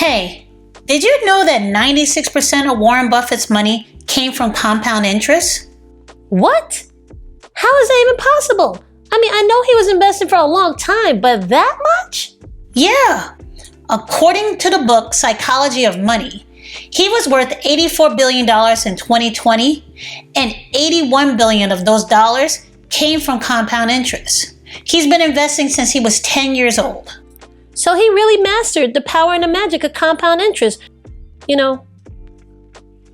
Hey, did you know that 96% of Warren Buffett's money came from compound interest? What? How is that even possible? I know he was investing for a long time, but that much? Yeah. According to the book Psychology of Money, he was worth $84 billion in 2020, and $81 billion of those dollars came from compound interest. He's been investing since he was 10 years old. So he really mastered the power and the magic of compound interest.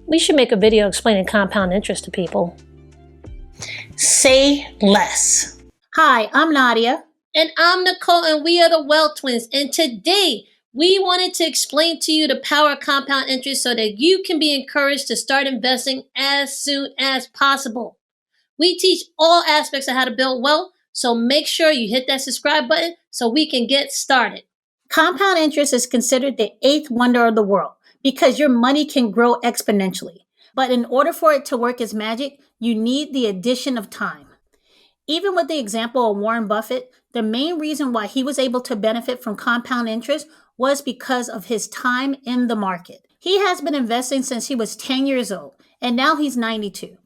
We should make a video explaining compound interest to people. Say less. Hi, I'm Nadia. And I'm Nicole, and we are the Wealth Twins. And today, we wanted to explain to you the power of compound interest so that you can be encouraged to start investing as soon as possible. We teach all aspects of how to build wealth, so make sure you hit that subscribe button so we can get started. Compound interest is considered the eighth wonder of the world because your money can grow exponentially. But in order for it to work as magic, you need the addition of time. Even with the example of Warren Buffett, the main reason why he was able to benefit from compound interest was because of his time in the market. He has been investing since he was 10 years old, and now he's 92.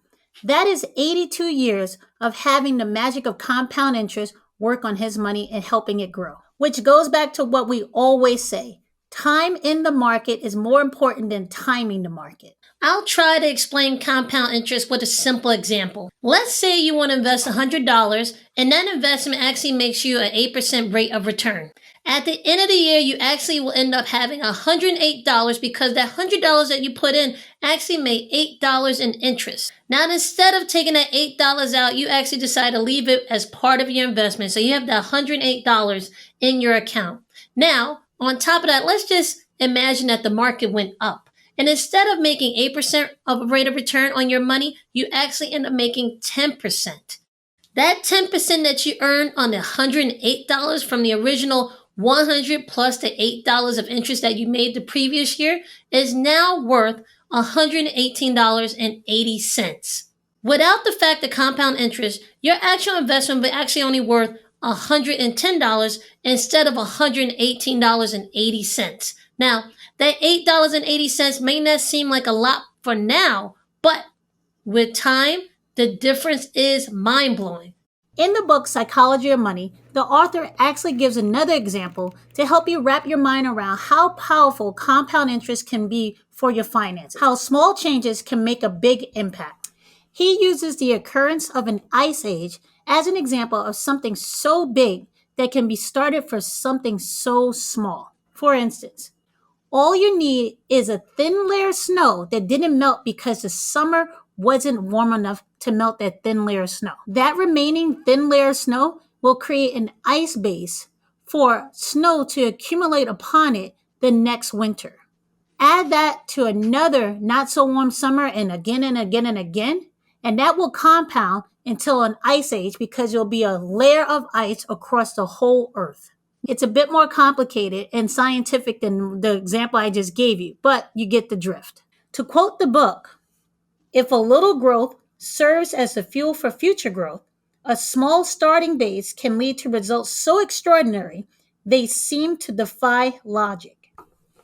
That is 82 years of having the magic of compound interest work on his money and helping it grow. Which goes back to what we always say, time in the market is more important than timing the market. I'll try to explain compound interest with a simple example. Let's say you want to invest $100 and that investment actually makes you an 8% rate of return. At the end of the year, you actually will end up having $108 because that $100 that you put in actually made $8 in interest. Now, instead of taking that $8 out, you actually decide to leave it as part of your investment. So you have that $108 in your account. Now, on top of that, let's just imagine that the market went up. And instead of making 8% of a rate of return on your money, you actually end up making 10%. That 10% that you earned on the $108 from the original $100 plus the $8 of interest that you made the previous year is now worth $118.80. Without the fact of compound interest, your actual investment would actually only worth $110 instead of $118.80. Now, that $8.80 may not seem like a lot for now, but with time, the difference is mind-blowing. In the book Psychology of Money, the author actually gives another example to help you wrap your mind around how powerful compound interest can be for your finances, how small changes can make a big impact. He uses the occurrence of an ice age as an example of something so big that can be started for something so small. For instance, all you need is a thin layer of snow that didn't melt because the summer wasn't warm enough to melt that thin layer of snow. That remaining thin layer of snow will create an ice base for snow to accumulate upon it the next winter. Add that to another not so warm summer and again and again and again, and that will compound until an ice age because there'll be a layer of ice across the whole earth. It's a bit more complicated and scientific than the example I just gave you, but you get the drift. To quote the book, if a little growth serves as the fuel for future growth, a small starting base can lead to results so extraordinary they seem to defy logic.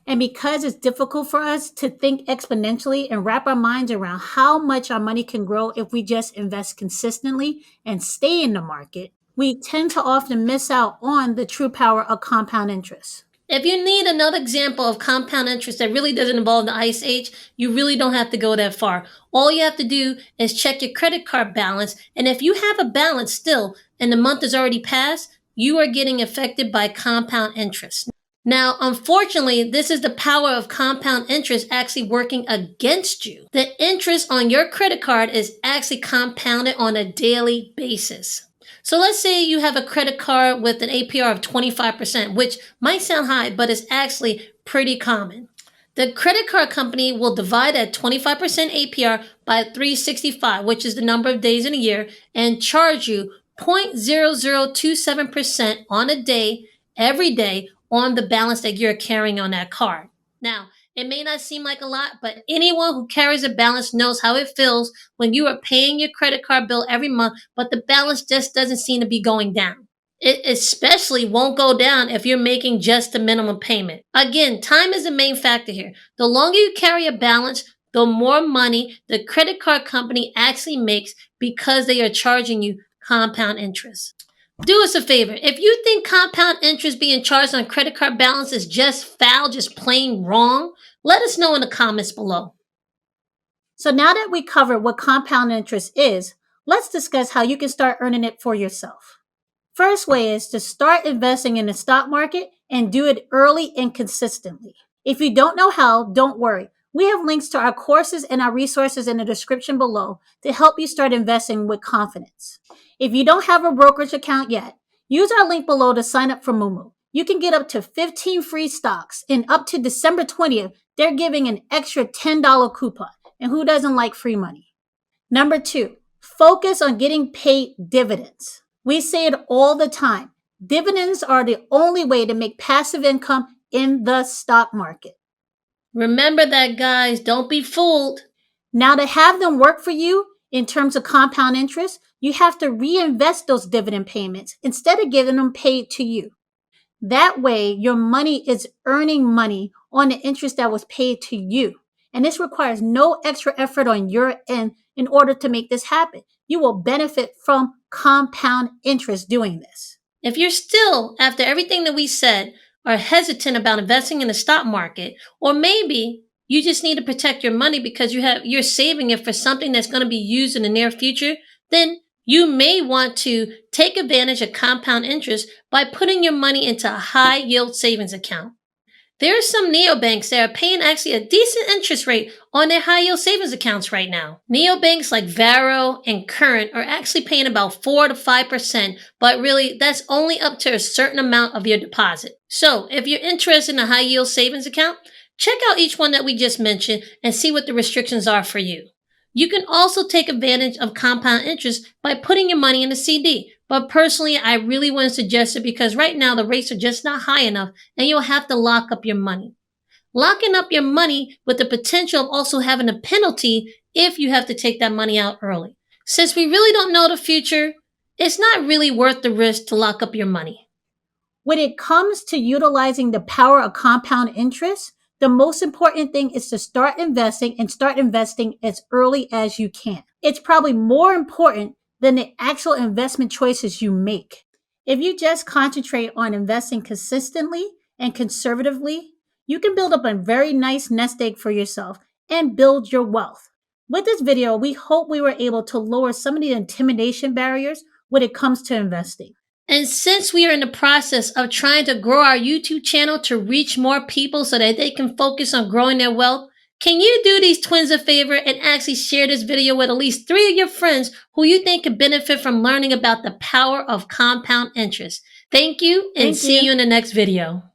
And because it's difficult for us to think exponentially and wrap our minds around how much our money can grow if we just invest consistently and stay in the market, we tend to often miss out on the true power of compound interest. If you need another example of compound interest that really doesn't involve the ice age, you really don't have to go that far. All you have to do is check your credit card balance, and if you have a balance still and the month is already passed, you are getting affected by compound interest. Now, unfortunately, this is the power of compound interest actually working against you. The interest on your credit card is actually compounded on a daily basis. So let's say you have a credit card with an APR of 25%, which might sound high, but it's actually pretty common. The credit card company will divide that 25% APR by 365, which is the number of days in a year, and charge you 0.0027% on a day, every day, on the balance that you're carrying on that card. Now, it may not seem like a lot, but anyone who carries a balance knows how it feels when you are paying your credit card bill every month, but the balance just doesn't seem to be going down. It especially won't go down if you're making just the minimum payment. Again, time is the main factor here. The longer you carry a balance, the more money the credit card company actually makes because they are charging you compound interest. Do us a favor. If you think compound interest being charged on credit card balance is just foul, just plain wrong, let us know in the comments below. So now that we covered what compound interest is, let's discuss how you can start earning it for yourself. First way is to start investing in the stock market and do it early and consistently. If you don't know how, don't worry. We have links to our courses and our resources in the description below to help you start investing with confidence. If you don't have a brokerage account yet, use our link below to sign up for Moomoo. You can get up to 15 free stocks, and up to December 20th, they're giving an extra $10 coupon. And who doesn't like free money? Number 2, focus on getting paid dividends. We say it all the time. Dividends are the only way to make passive income in the stock market. Remember that, guys. Don't be fooled. Now, to have them work for you in terms of compound interest, you have to reinvest those dividend payments instead of getting them paid to you. That way, your money is earning money on the interest that was paid to you. And this requires no extra effort on your end in order to make this happen. You will benefit from compound interest doing this. If you're still, after everything that we said, are hesitant about investing in the stock market, or maybe you just need to protect your money because you're saving it for something that's going to be used in the near future, then you may want to take advantage of compound interest by putting your money into a high yield savings account. There are some neobanks that are paying actually a decent interest rate on their high yield savings accounts right now. Neobanks like Varo and Current are actually paying about 4 to 5%, but really that's only up to a certain amount of your deposit. So if you're interested in a high yield savings account, check out each one that we just mentioned and see what the restrictions are for you. You can also take advantage of compound interest by putting your money in a CD. But personally, I really wouldn't suggest it because right now the rates are just not high enough and you'll have to lock up your money. Locking up your money with the potential of also having a penalty if you have to take that money out early. Since we really don't know the future, it's not really worth the risk to lock up your money. When it comes to utilizing the power of compound interest, the most important thing is to start investing and start investing as early as you can. It's probably more important than the actual investment choices you make. If you just concentrate on investing consistently and conservatively, you can build up a very nice nest egg for yourself and build your wealth. With this video, we hope we were able to lower some of the intimidation barriers when it comes to investing. And since we are in the process of trying to grow our YouTube channel to reach more people so that they can focus on growing their wealth, can you do these twins a favor and actually share this video with at least 3 of your friends who you think could benefit from learning about the power of compound interest? Thank you, and see you in the next video.